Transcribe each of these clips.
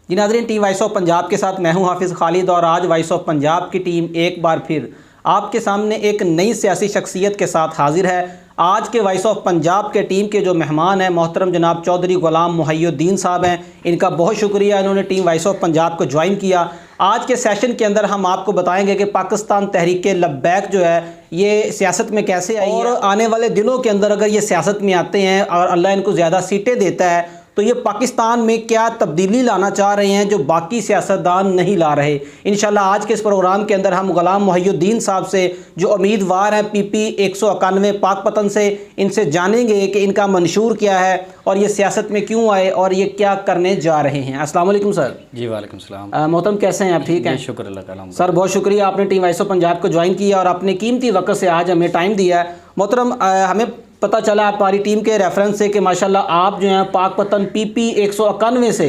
जी नाज़रीन, team voice of Punjab के साथ मैं हूं हाफिज़ खालिद और आज वॉइस ऑफ पंजाब की टीम एक बार फिर आपके सामने एक नई सियासी शख्सियत के साथ हाजिर है। आज के वॉइस ऑफ पंजाब के टीम के जो मेहमान हैं मोहतरम जनाब चौधरी गुलाम मुहिउद्दीन साहब हैं। इनका बहुत शुक्रिया, इन्होंने टीम वॉइस ऑफ पंजाब को ज्वाइन किया। आज के सेशन के अंदर हम आपको बताएंगे कि पाकिस्तान तहरीक लब्बैक जो है ये सियासत में कैसे आई और आने वाले दिनों के अंदर अगर ये सियासत में आते हैं और अल्लाह इनको ज़्यादा सीटें देता है तो ये पाकिस्तान में क्या तब्दीली लाना चाह रहे हैं जो बाकी सियासतदान नहीं ला रहे। इंशाल्लाह आज के इस प्रोग्राम के अंदर हम गुलाम मुहिउद्दीन साहब से जो उम्मीदवार हैं PP 191 पाकपतन से, इनसे जानेंगे कि इनका मंशूर क्या है और ये सियासत में क्यों आए और ये क्या करने जा रहे हैं। अस्सलाम वालेकुम सर। जी वालेकुम सलाम। मोहतरम कैसे हैं आप? ठीक हैं, शुक्र अल्लाह ताला। सर बहुत शुक्रिया, आपने टीम वॉइस ऑफ पंजाब को ज्वाइन किया और अपने कीमती वक्त से आज हमें टाइम दिया है। मोहतरम हमें पता चला हमारी टीम के रेफरेंस से कि माशाल्लाह आप जो हैं पाकपतन PP 191 से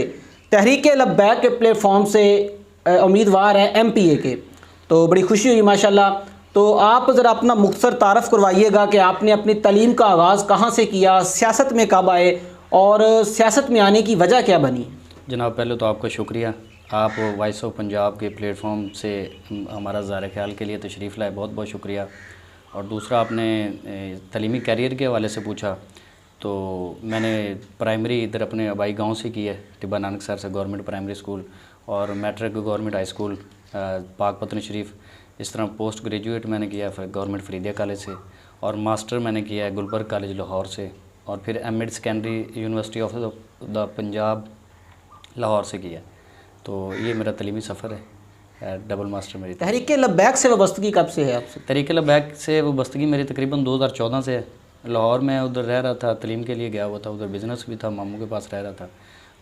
तहरीक लब्बैक के प्लेटफॉर्म से उम्मीदवार हैं MPA के, तो बड़ी खुशी हुई माशाल्लाह। तो आप ज़रा अपना मुख्तसर तारफ़ करवाइएगा कि आपने अपनी तालीम का आगाज़ कहाँ से किया, सियासत में कब आए और सियासत में आने की वजह क्या बनी? जनाब पहले तो आपका शुक्रिया, आप वॉइस ऑफ पंजाब के प्लेटफॉर्म से हमारा ज़ाहिर ख्याल के लिए तशरीफ़ लाए, बहुत बहुत शुक्रिया। और दूसरा आपने तलीमी कैरियर के हवाले से पूछा, तो मैंने प्राइमरी इधर अपने आबाई गांव से की है, टिब्बा नानक सर से गवर्नमेंट प्राइमरी स्कूल और matric government high school Pakpattan Sharif. इस तरह पोस्ट ग्रेजुएट मैंने किया फिर गवर्नमेंट फरीदिया कॉलेज से और मास्टर मैंने किया है गुलबर्ग कॉलेज लाहौर से और फिर M Ed secondary university of the Punjab Lahore से किया। तो ये मेरा तलीमी सफ़र है, डबल मास्टर मेरी। तहरीक लब्बैक से वाबस्तगी कब से है आपसे? तहरीक लब्बैक से वाबस्तगी मेरी तकरीबन 2014 से है। लाहौर में उधर रह रहा था, तलीम के लिए गया हुआ था, उधर बिज़नेस भी था, मामू के पास रह रहा था।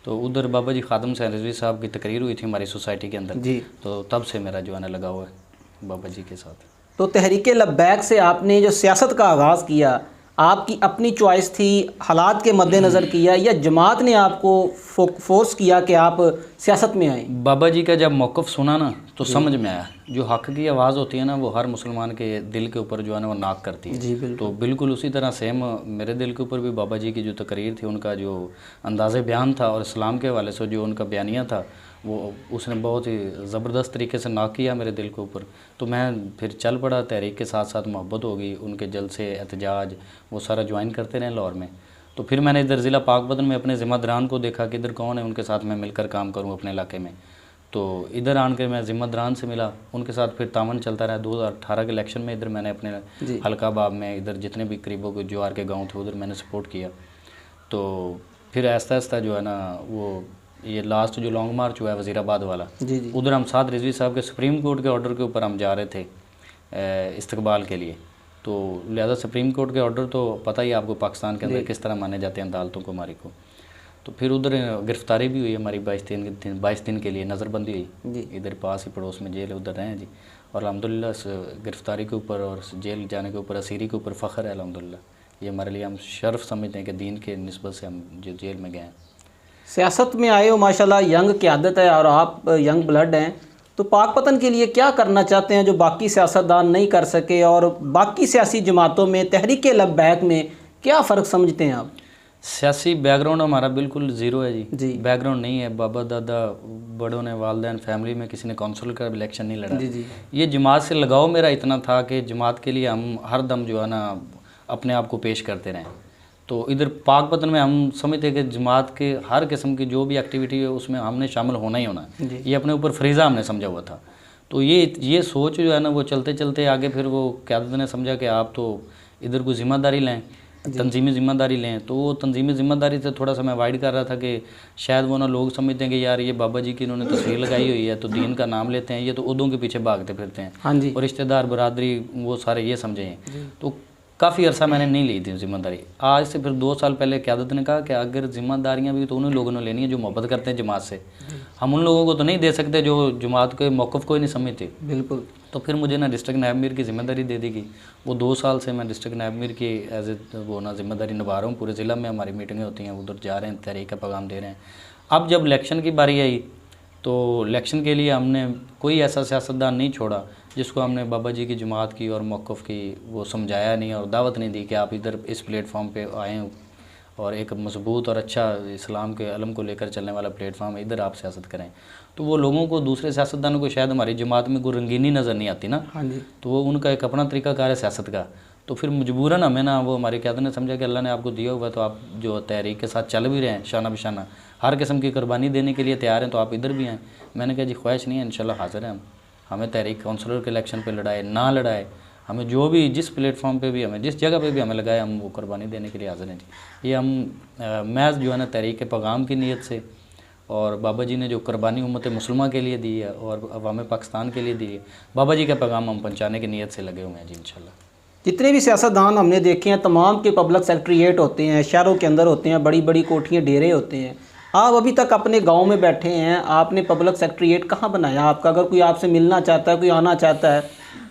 तो उधर बाबा जी खादम हुसैन रिजवी साहब की तकरीर हुई थी हमारी सोसाइटी के अंदर जी, तो तब से मेरा जो है ना लगा हुआ है बाबा जी के साथ। तो तहरीक लब्बैक से आपने जो सियासत का आगाज़ किया, आपकी अपनी चॉइस थी, हालात के मद्देनज़र किया या जमात ने आपको फोर्स किया कि आप सियासत में आए? बाबा जी का जब मौक़िफ़ सुना ना तो समझ में आया, जो हक़ की आवाज़ होती है ना वो हर मुसलमान के दिल के ऊपर जो है ना वो नाक करती है। जी बिल्कुल। तो बिल्कुल उसी तरह सेम मेरे दिल के ऊपर भी बाबा जी की जो तकरीर थी, उनका जो अंदाज़े बयान था और इस्लाम के हवाले से जो उनका बयानिया था वो उसने बहुत ही ज़बरदस्त तरीके से नाक किया मेरे दिल के ऊपर। तो मैं फिर चल पड़ा, तहरीक के साथ साथ मोहब्बत हो गई, उनके जलसे एहतजाज वो सारा ज्वाइन करते रहे लाहौर में। तो फिर मैंने इधर ज़िला पाकपतन में अपने ज़िम्मेदारान को देखा कि इधर कौन है उनके साथ मैं मिलकर काम करूं अपने इलाके में। तो इधर आन के मैं ज़िम्मेदारान से मिला, उनके साथ फिर तामन चलता रहा। 2018 के इलेक्शन में इधर मैंने अपने हल्का बाब में इधर जितने भी करीबों के ज्वार के गाँव थे उधर मैंने सपोर्ट किया। तो फिर आहिस्ता आहिस्ता जो है ना वो ये लास्ट जो लॉन्ग मार्च हुआ है वज़ीराबाद वाला, उधर हम साथ रिजवी साहब के सुप्रीम कोर्ट के ऑर्डर के ऊपर हम जा रहे थे इस्तकबाल के लिए। तो लिहाजा सुप्रीम कोर्ट के ऑर्डर तो पता ही आपको पाकिस्तान के अंदर किस तरह माने जाते हैं अदालतों को हमारी को। तो फिर उधर गिरफ़्तारी भी हुई हमारी 22 दिन के लिए, नज़रबंदी हुई इधर पास ही पड़ोस में जेल, उधर रहे हैं जी। और अल्हम्दुलिल्लाह इस गिरफ़्तारी के ऊपर और जेल जाने के ऊपर, असीरी के ऊपर फ़ख्र है अल्हम्दुलिल्लाह। ये हमारे लिए हम शर्फ समझते हैं कि दीन के निस्बत से हम जो जेल में गए हैं। सियासत में आए हो माशाल्लाह, यंग क़यादत है और आप यंग ब्लड हैं, तो पाकपतन के लिए क्या करना चाहते हैं जो बाकी सियासतदान नहीं कर सके और बाकी सियासी जमातों में तहरीक लब्बैक में क्या फ़र्क समझते हैं आप? सियासी बैकग्राउंड हमारा बिल्कुल ज़ीरो है जी, बैकग्राउंड नहीं है। बाबा दादा बड़ों ने, वालदैन फैमिली में किसी ने कौंसल का इलेक्शन नहीं लड़ा। जी। ये जमात से लगाव मेरा इतना था कि जमात के लिए हम हर दम जो है ना अपने आप को पेश करते रहें। तो इधर पाकपतन में हम समझते हैं कि जमात के हर किस्म की जो भी एक्टिविटी है उसमें हमने शामिल होना ही होना है, ये अपने ऊपर फरीज़ा हमने समझा हुआ था। तो ये सोच जो है ना वो चलते चलते आगे फिर वो क़यादत ने समझा कि आप तो इधर कोई ज़िम्मेदारी लें, तंजीमी ज़िम्मेदारी लें। तो वो तंजीमी ज़िम्मेदारी से थोड़ा सा मैं अवॉइड कर रहा था कि शायद वो ना लोग समझते हैं कि यार ये बाबा जी की इन्होंने तस्वीर लगाई हुई है तो दीन का नाम लेते हैं, ये तो उदों के पीछे भागते फिरते हैं। हाँ जी। और रिश्तेदार बरादरी वो सारे ये समझे हैं। तो काफ़ी अर्सा मैंने नहीं ली थी जिम्मेदारी। आज से फिर 2 साल पहले क़यादत ने कहा कि अगर ज़िम्मेदारियाँ भी तो उन्हीं लोगों ने लेनी है जो मोहब्बत करते हैं जमात से, हम उन लोगों को तो नहीं दे सकते जो जमात के मौक़िफ़ को ही नहीं समझते। बिल्कुल। तो फिर मुझे ना डिस्ट्रिक्ट नायब मीर की ज़िम्मेदारी दे दी गई। वो 2 साल से मैं डिस्ट्रिक्ट नायब मीर की एज ए वो ना ज़िम्मेदारी निभा रहा हूँ। पूरे ज़िला में हमारी मीटिंगें होती हैं, उधर जा रहे हैं, तहरीक का पैगाम दे रहे हैं। अब जब इलेक्शन की बारी आई तो इलेक्शन के लिए हमने कोई ऐसा सियासतदान नहीं छोड़ा जिसको हमने बाबा जी की जमात की और मौक़िफ़ की वो समझाया नहीं और दावत नहीं दी कि आप इधर इस प्लेटफॉर्म पे आएँ और एक मजबूत और अच्छा इस्लाम के अलम को लेकर चलने वाला प्लेटफॉर्म है, इधर आप सियासत करें, तो वो लोगों को, दूसरे सियासतदानों को शायद हमारी जमात में कोई रंगीनी नज़र नहीं आती ना। हाँ जी। तो वो उनका एक अपना तरीक़ाकार है सियासत का, तो फिर मजबूरन हमें ना, वो हमारी क़यादत ने समझा कि अल्लाह ने आपको दिया हुआ है, तो आप जो तहरीक के साथ चल भी रहे हैं, शाना बिशाना हर किस्म की कुर्बानी देने के लिए तैयार हैं, तो आप इधर भी आएँ। मैंने कहा जी ख्वाहिश नहीं है, इंशाल्लाह हाज़िर हैं हम। हमें तहरीक काउंसलर के इलेक्शन पे लड़ाए ना लड़ाए, हमें जो भी जिस प्लेटफॉर्म पे भी हमें जिस जगह पे भी हमें लगाए, हम वो कुर्बानी देने के लिए हाज़िर हैं जी। ये हम महज़ जो है ना तहरीक के पैगाम की नीयत से, और बाबा जी ने जो कुर्बानी उम्मत मुसलमान के लिए दी है और अवाम पाकिस्तान के लिए दी है, बाबा जी का पैगाम हम पहुँचाने की नीयत से लगे हुए हैं जी इंशाल्लाह। जितने भी सियासतदान हमने देखे हैं, तमाम के पब्लिक सेक्रेटरीट होते हैं, शहरों के अंदर होते हैं, बड़ी बड़ी कोठियाँ डेरे होते हैं। आप अभी तक अपने गांव में बैठे हैं, आपने पब्लिक सेक्रेटरीट कहाँ बनाया आपका? अगर कोई आपसे मिलना चाहता है, कोई आना चाहता है,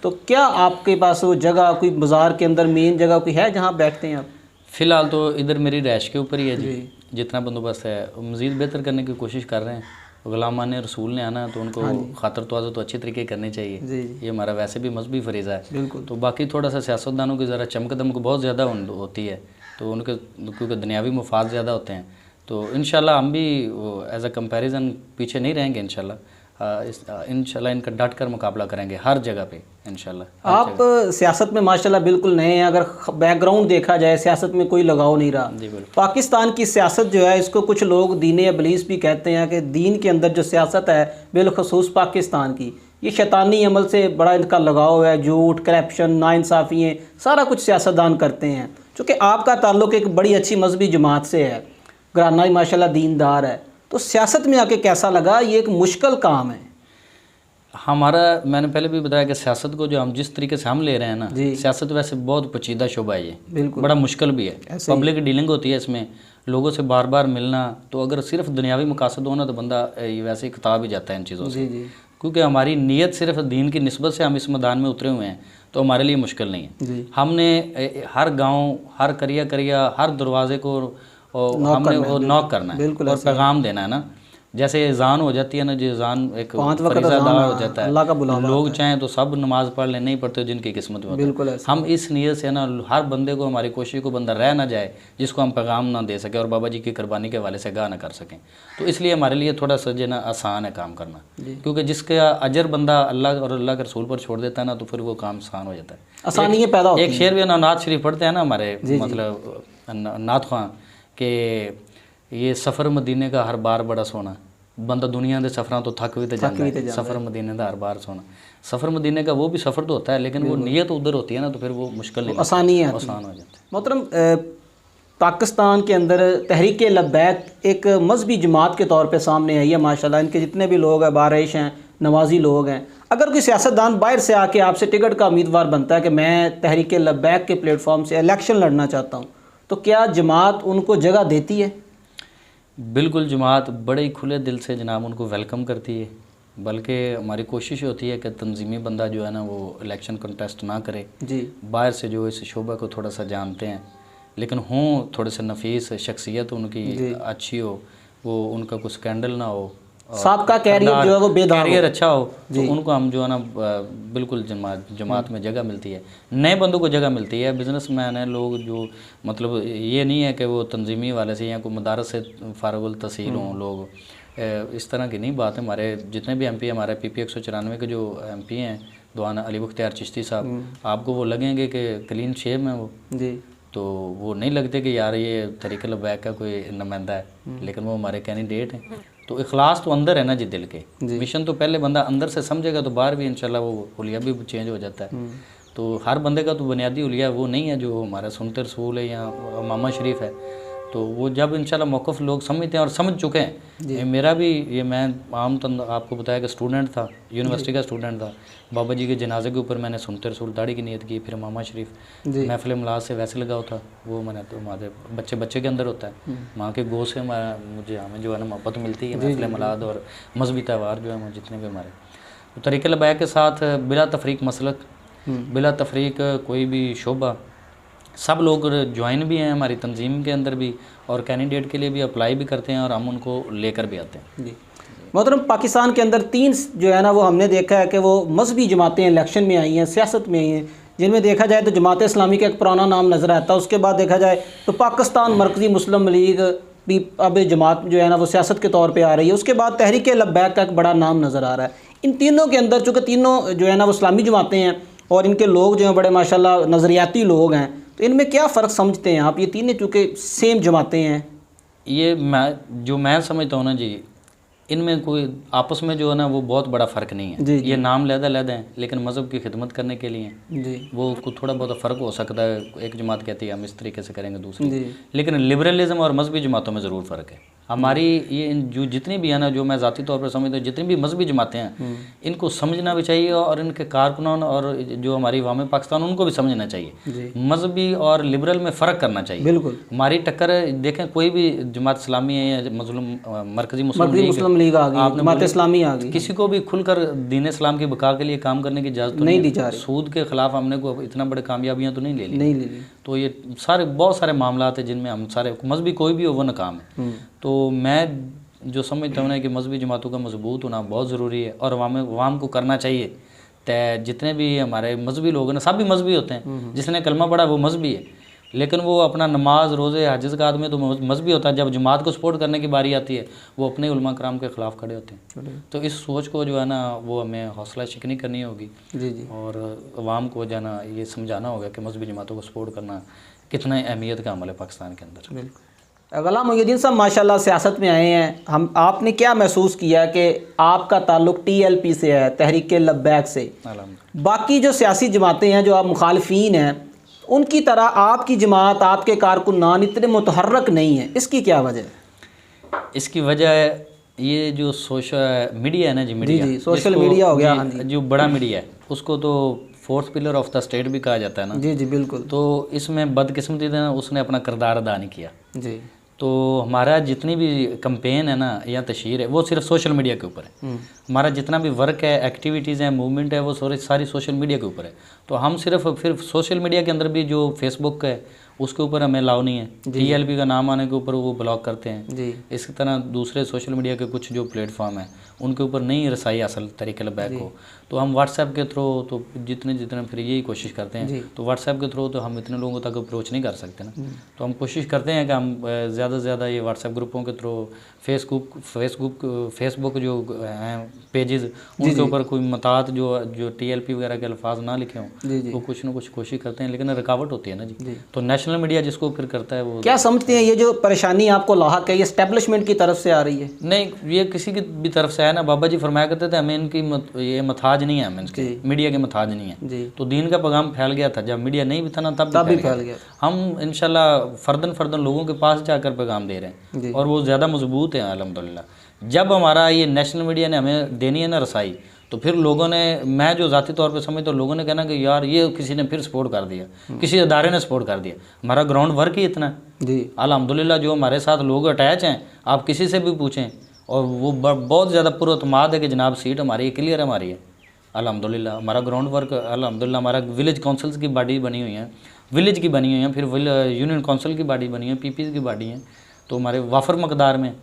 तो क्या आपके पास वो जगह, कोई बाज़ार के अंदर मेन जगह कोई है जहाँ बैठते हैं आप? फ़िलहाल तो इधर मेरी रैश के ऊपर ही है जी, जितना बंदोबस्त है मज़ीद बेहतर करने की कोशिश कर रहे हैं। गुलामान रसूल ने आना है तो उनको खातर तवाज़ुन तो अच्छी तरीके करनी चाहिए जी। ये हमारा वैसे भी मजहबी फरीज़ा है। बिल्कुल। तो बाकी थोड़ा सा सियासतदानों की ज़रा चमकदमक बहुत ज़्यादा होती है, तो उनके क्योंकि दुनियावी मुफाद ज़्यादा होते हैं, तो इंशाल्लाह हम भी एज अ कंपैरिजन पीछे नहीं रहेंगे। इंशाल्लाह इनका डट कर मुकाबला करेंगे हर जगह पे इंशाल्लाह। आप सियासत में माशाल्लाह बिल्कुल नए हैं, अगर बैकग्राउंड देखा जाए सियासत में कोई लगाव नहीं रहा। जी बिल्कुल। पाकिस्तान की सियासत जो है, इसको कुछ लोग दीन इब्लीस भी कहते हैं कि दीन के अंदर जो सियासत है बिलखसूस पाकिस्तान की, ये शैतानी अमल से बड़ा इनका लगाव है। झूठ, करप्शन, नाइंसाफ़ियाँ, सारा कुछ सियासतदान करते हैं। चूँकि आपका ताल्लुक़ एक बड़ी अच्छी मजहबी जमात से है, घराना ही माशाल्लाह दीनदार है, तो सियासत में आके कैसा लगा? ये एक मुश्किल काम है हमारा। मैंने पहले भी बताया कि सियासत को जो हम जिस तरीके से हम ले रहे हैं ना, सियासत वैसे बहुत पेचीदा शोबा है, ये बिल्कुल बड़ा मुश्किल भी है। पब्लिक डीलिंग होती है इसमें, लोगों से बार बार मिलना, तो अगर सिर्फ दुनियावी मकासद हो ना तो बंदा वैसे ही खिताब ही जाता है इन चीज़ों से। क्योंकि हमारी नीयत सिर्फ दीन की निस्बत से हम इस मैदान में उतरे हुए हैं, तो हमारे लिए मुश्किल नहीं है। हमने हर गाँव, हर करिया, हर दरवाजे को हमने वो नॉक करना है और पैगाम देना है ना। जैसे अज़ान हो जाती है ना जी, अज़ान एक फरीज़ादा हो जाता है, लोग चाहें तो सब नमाज़ पढ़ लें, नहीं पढ़ते जिनकी किस्मत में होता है। हम इस नीयत से ना हर बंदे को, हमारी कोशिश को बंदा रह ना जाए जिसको हम पैगाम ना दे सके और बाबा जी की कुर्बानी के हवाले से आगाह ना कर सकें। तो इसलिए हमारे लिए थोड़ा सा जो ना आसान है काम करना, क्योंकि जिसका अजर बंदा अल्लाह और अल्लाह के रसूल पर छोड़ देता है ना, तो फिर वो काम आसान हो जाता है। आसानी पैदा होती है। एक शेर भी ना नात शरीफ पढ़ते हैं ना हमारे, मतलब नात ख़ां के, ये सफ़र मदीने का हर बार बड़ा सोना, बंदा दुनिया के सफ़र तो थक भी तो जाता है, सफ़र मदीने का हर बार सोना। सफ़र मदीने का वो भी सफ़र तो होता है, लेकिन वो नीयत उधर होती है ना, तो फिर वो मुश्किल नहीं, आसानी है, आसान हो जाता है। मोहतरम, पाकिस्तान के अंदर तहरीक लब्बैक एक मजहबी जमात के तौर पे सामने आई है माशाल्लाह। इनके जितने भी लोग हैं, बारिश हैं, नवाजी लोग हैं। अगर कोई सियासतदान बाहर से आके आपसे टिकट का उम्मीदवार बनता है कि मैं तहरीक लब्बैक के प्लेटफॉर्म से इलेक्शन लड़ना चाहता हूँ, तो क्या जमात उनको जगह देती है? बिल्कुल, जमात बड़े ही खुले दिल से जनाब उनको वेलकम करती है। बल्कि हमारी कोशिश होती है कि तंजीमी बंदा जो है ना वो इलेक्शन कंटेस्ट ना करे जी। बाहर से जो इस शोबा को थोड़ा सा जानते हैं, लेकिन हों थोड़े से नफीस, शख्सियत उनकी अच्छी हो, वो उनका कुछ स्कैंडल ना हो, सबका कैरियर जो है वो बेदाग कैरियर अच्छा हो, तो उनको हम जो है ना बिल्कुल जमात में जगह मिलती है। नए बंदों को जगह मिलती है। बिजनेसमैन है लोग जो, मतलब ये नहीं है कि वो तंजीमी वाले से या कोई मदारस से फारगुल तहसील हों लोग, इस तरह की नहीं बात है। हमारे जितने भी MP हमारे PP 194 के जो MP हैं, दुआना अली बख्तियार चिश्ती साहब, आपको वो लगेंगे कि क्लीन शेव हैं वो जी, तो वो नहीं लगते कि यार ये तहरीक लब्बैक का कोई नुमाइंदा है, लेकिन वो हमारे कैंडिडेट हैं। तो इखलास तो अंदर है ना जी, दिल के मिशन तो पहले बंदा अंदर से समझेगा तो बाहर भी इंशाल्लाह वो हुलिया भी चेंज हो जाता है। तो हर बंदे का तो बुनियादी हुलिया वो नहीं है जो हमारा सुनते रसूल है या मामा शरीफ है। तो वो जब इंशाल्लाह मौक़िफ़ लोग समझते हैं और समझ चुके हैं। मेरा भी ये, मैं आपको बताया कि स्टूडेंट था, यूनिवर्सिटी का स्टूडेंट था। बाबा जी के जनाजे के ऊपर मैंने सुनते रसूल दाढ़ी की नीयत की, फिर मामा शरीफ महफिल मिलाद से वैसे लगा था वो, मैंने तो हमारे बच्चे के अंदर होता है, माँ के गो से हमें जो है ना मोहब्बत मिलती है। महफिल मिलाद और मजहबी त्यौहार जो है जितने भी हमारे, तो तरीक़े लब्बैक के साथ बिला तफरीक मसलक, बिला तफरीक कोई भी शोबा, सब लोग ज्वाइन भी हैं हमारी तंजीम के अंदर भी, और कैंडिडेट के लिए भी अप्लाई भी करते हैं और हम उनको लेकर भी आते हैं जी। मोहतरम, पाकिस्तान के अंदर 3 जो है ना वो हमने देखा है कि वो मजहबी जमातें इलेक्शन में आई हैं, सियासत में आई हैं। जिनमें देखा जाए तो जमात इस्लामी का एक पुराना नाम नज़र आता है, उसके बाद देखा जाए तो पाकिस्तान मरकज़ी मुस्लिम लीग भी अब जमात जो है ना वो सियासत के तौर पे आ रही है, उसके बाद तहरीक लब्बैक का एक बड़ा नाम नज़र आ रहा है। इन तीनों के अंदर चूँकि तीनों जो है ना वो इस्लामी जमातें हैं और इनके लोग जो हैं बड़े माशाल्लाह नज़रियाती लोग हैं, तो इनमें क्या फ़र्क समझते हैं आप? ये तीनों चूँकि सेम जमातें हैं। ये मैं समझता हूँ ना जी, इनमें कोई आपस में जो है ना वो बहुत बड़ा फ़र्क नहीं है। जी, जी। ये नाम लहदा हैं लेकिन मज़हब की खिदमत करने के लिए हैं। जी वो कुछ थोड़ा बहुत फ़र्क हो सकता है, एक जमात कहती है हम इस तरीके से करेंगे, दूसरी, जी लेकिन लिबरलिज़म और मजहबी जमातों में ज़रूर फ़र्क है। हमारी ये जो जितनी भी है ना, जो मैं ज़ाती तौर पर समझता हूँ, जितनी भी मजहबी जमातें हैं इनको समझना भी चाहिए और इनके कारकुनान और जो हमारी अवाम पाकिस्तान उनको भी समझना चाहिए। जी मजहबी और लिबरल में फ़र्क करना चाहिए। बिल्कुल। हमारी टक्कर देखें, कोई भी जमात इस्लामी है या मरकज़ी मुस्लिम लीग आ गई, जमात इस्लामी आ गई, किसी को भी खुलकर दीन इस्लाम की बका के लिए काम करने की इजाज़त तो नहीं दी जा रही। सूद के ख़िलाफ़ हमने को इतना बड़े कामयाबियाँ तो नहीं ले ली, नहीं ले ली। तो ये सारे बहुत सारे मामला हैं जिनमें हम सारे मजहबी कोई भी हो वो नाकाम है। तो मैं जो समझता हूँ ना कि मजहबी जमातों का मजबूत होना बहुत ज़रूरी है और अवाम को करना चाहिए। तय जितने भी हमारे मजहबी लोग हैं ना, सब भी मजहबी होते हैं। जिसने कलमा पढ़ा वो मजहबी है, लेकिन वो अपना नमाज रोज़े हज ज़कात में तो मजहबी होता है। जब जमात को सपोर्ट करने की बारी आती है वो अपने उलमा कराम के ख़िलाफ़ खड़े होते हैं। तो इस सोच को जो है ना वो हमें हौसला शिकनी करनी होगी। जी जी। और अवाम को जो है ना ये समझाना होगा कि मजहबी जमातों को सपोर्ट करना कितना अहमियत का अमल है पाकिस्तान के अंदर। बिल्कुल। गुलाम मोहिउद्दीन साहब माशाल्लाह सियासत में आए हैं, आपने क्या महसूस किया कि आपका ताल्लुक़ TLP से है, तहरीक लब्बैक से? बाकी जो सियासी जमातें हैं जो आप मुखालफीन हैं उनकी तरह आपकी जमात, आपके कारकुनान इतने मुतहर्रक नहीं है, इसकी क्या वजह है? इसकी वजह है ये जो सोशल मीडिया है ना जी, मीडिया जी सोशल मीडिया हो गया, हाँ जी, जो बड़ा मीडिया है उसको तो fourth pillar of the state भी कहा जाता है ना। जी जी बिल्कुल। तो इसमें बदकिस्मती ना उसने अपना किरदार अदा नहीं किया जी। तो हमारा जितनी भी कैंपेन है ना या तशहीर है वो सिर्फ सोशल मीडिया के ऊपर है। हमारा जितना भी वर्क है, एक्टिविटीज़ हैं, मूवमेंट है, वो सारी सोशल मीडिया के ऊपर है। तो हम सिर्फ फिर सोशल मीडिया के अंदर भी जो फेसबुक है उसके ऊपर हमें अलाउ नहीं है। TLP का नाम आने के ऊपर वो ब्लॉक करते हैं जी। इसी तरह दूसरे सोशल मीडिया के कुछ जो प्लेटफॉर्म है उनके ऊपर नहीं रसाई असल तरीके लब्बैक हो। तो हम व्हाट्सएप के थ्रू तो जितने फिर यही कोशिश करते हैं। तो व्हाट्सएप के थ्रू तो हम इतने लोगों तक अप्रोच नहीं कर सकते ना। तो हम कोशिश करते हैं कि हम ज़्यादा से ज़्यादा ये व्हाट्सएप ग्रुपों के थ्रू फेसबुक जो हैं पेजेस उनके ऊपर कोई मतात जो TLP वगैरह के अल्फाज ना लिखे हों वो कुछ ना कुछ कोशिश करते हैं, लेकिन रुकावट होती है ना जी। तो नेशनल मीडिया जिसको फिर करता है वो क्या समझते हैं ये जो परेशानी आपको लाहक है ये एस्टेब्लिशमेंट की तरफ से आ रही है? नहीं, ये किसी की भी तरफ से है ना। बाबा जी फरमाया करते थे हमें इनकी ये मथाज नहीं है, हमें इसके मीडिया के मथाज नहीं है। तो दीन का पैगाम फैल गया था जब मीडिया नहीं भी था ना, तब भी फैल गया। हम इंशाल्लाह फर्दन लोगों के पास जाकर पैगाम दे रहे हैं और वो ज़्यादा मजबूत है अल्हम्दुलिल्लाह। जब हमारा ये नेशनल मीडिया ने हमें देनी है ना रसाई, तो फिर लोगों ने, मैं जो ज़ाती तौर पे समझता हूँ, लोगों ने कहना कि यार ये किसी ने फिर सपोर्ट कर दिया, किसी अदारे ने सपोर्ट कर दिया। हमारा ग्राउंड वर्क ही इतना है जी अल्हम्दुलिल्लाह। जो हमारे साथ लोग अटैच हैं, आप किसी से भी पूछें और वो बहुत ज़्यादा पुरअतमाद है कि जनाब सीट हमारी क्लियर हमारी है अल्हम्दुलिल्लाह। हमारा ग्राउंड वर्क अल्हम्दुलिल्लाह, हमारा विलेज काउंसिल्स की बॉडी बनी हुई है, विलेज की बनी हुई हैं, फिर यूनियन काउंसिल की बॉडी बनी है, PPs की बॉडी हैं। तो हमारे वाफर मकदार में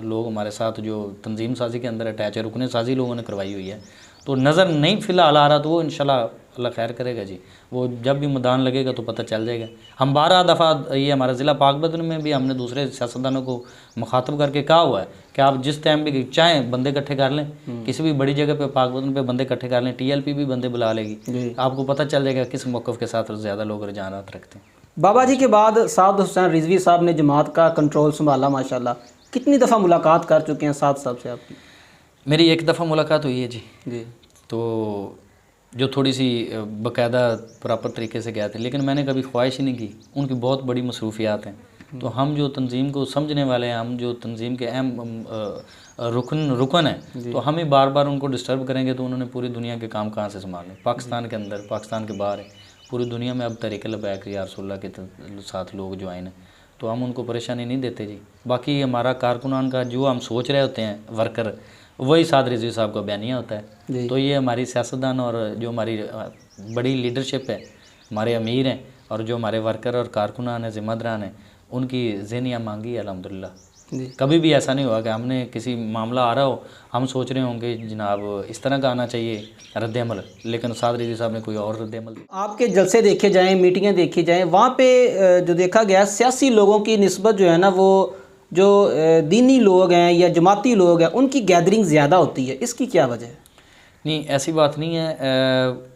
लोग हमारे साथ जो तंजीम साजी के अंदर अटैच है, रुकने साजी लोगों ने करवाई हुई है। तो नज़र नहीं फ़िलहाल आ रहा, तो वो इंशाल्लाह अल्लाह खैर करेगा जी। वो जब भी मैदान लगेगा तो पता चल जाएगा। हम 12 दफ़ा ये हमारा ज़िला पाकबदन में भी हमने दूसरे सियासतदानों को मुखातब करके कहा हुआ है कि आप जिस टाइम भी चाहें बंदे इकट्ठे कर लें, किसी भी बड़ी जगह पे पाकबदन पे बंदे इकट्ठे कर लें, TLP भी बंदे बुला लेगी, आपको पता चल जाएगा किस मौक़िफ़ के साथ ज़्यादा लोग रुझानात रखते हैं। बाबा जी के बाद साद हुसैन रिजवी साहब ने जमात का कंट्रोल संभाला माशाल्लाह। कितनी दफ़ा मुलाकात कर चुके हैं साद साहब से आपकी? मेरी एक दफ़ा मुलाकात हुई है जी। तो जो थोड़ी सी बाकायदा प्रॉपर तरीके से गया थे, लेकिन मैंने कभी ख्वाहिश ही नहीं की। उनकी बहुत बड़ी मसरूफियात हैं। तो हम जो तंजीम को समझने वाले हैं, हम जो तंजीम के अहम रुकन हैं, तो हम ही बार बार उनको डिस्टर्ब करेंगे तो उन्होंने पूरी दुनिया के काम कहाँ से संभालने, पाकिस्तान के अंदर, पाकिस्तान के बाहर है, पूरी दुनिया में अब तहरीक लब्बैक या रसूलुल्लाह के साथ लोग ज्वाइन हैं। तो हम उनको परेशानी नहीं देते जी। बाकी हमारा कारकुनान का जो हम सोच रहे होते हैं वर्कर, वही साद रिजवी साहब का बयानिया होता है। तो ये हमारी सियासतदान और जो हमारी बड़ी लीडरशिप है, हमारे अमीर हैं और जो हमारे वर्कर और कारकुनान हैं, ज़िम्मेदारान हैं, उनकी ज़हनिया मांगी है अल्हम्दुलिल्लाह। जी। कभी भी ऐसा नहीं हुआ कि हमने किसी मामला आ रहा हो हम सोच रहे होंगे जनाब इस तरह का आना चाहिए रद्द-ए-अमल, लेकिन साद रिजवी साहब ने कोई और रद्द-ए-अमल दिया। आपके जलसे देखे जाएं, मीटिंगें देखी जाएं, वहाँ पे जो देखा गया सियासी लोगों की निस्बत जो है ना, वो जो दीनी लोग हैं या जमाती लोग हैं उनकी गैदरिंग ज़्यादा होती है, इसकी क्या वजह है? नहीं, ऐसी बात नहीं है।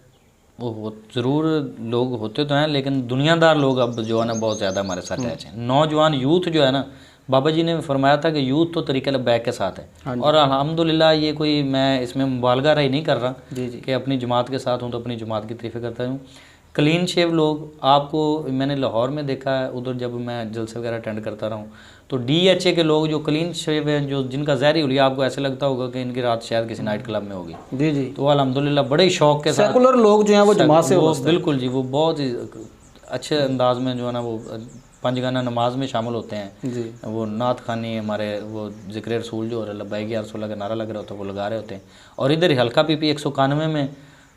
वो ज़रूर लोग होते तो हैं, लेकिन दुनियादार लोग अब जो है ना बहुत ज़्यादा हमारे साथ अटैच हैं। नौजवान यूथ जो है ना, बाबा जी ने फरमाया था कि यूथ तो तरीक़े लब्बैक के साथ है। और अल्हम्दुलिल्लाह ये कोई मैं इसमें मुबालगा राय नहीं कर रहा कि अपनी जमात के साथ हूँ तो अपनी जमात की तारीफ़ करता हूँ। क्लीन शेव लोग आपको मैंने लाहौर में देखा है, उधर जब मैं जलसे वगैरह अटेंड करता रहा हूँ तो DHA के लोग जो क्लीन शेव हैं, जो जिनका ज़हरी हुलिया आपको ऐसे लगता होगा कि इनकी रात शायद किसी नाइट क्लब में होगी। जी जी। तो अल्हम्दुलिल्लाह बड़े शौक के साथ सेकुलर लोग जो हैं वो जमात से बिल्कुल जी, वो बहुत ही अच्छे अंदाज में जो है ना वो पंजगाना नमाज में शामिल होते हैं जी। वो नात खानी हमारे वो ज़िक्र रसूल जो हो रहा है, लब्बैक या रसूल का नारा लग रहा होता है, वो लगा रहे होते हैं। और इधर हल्का PP 191 में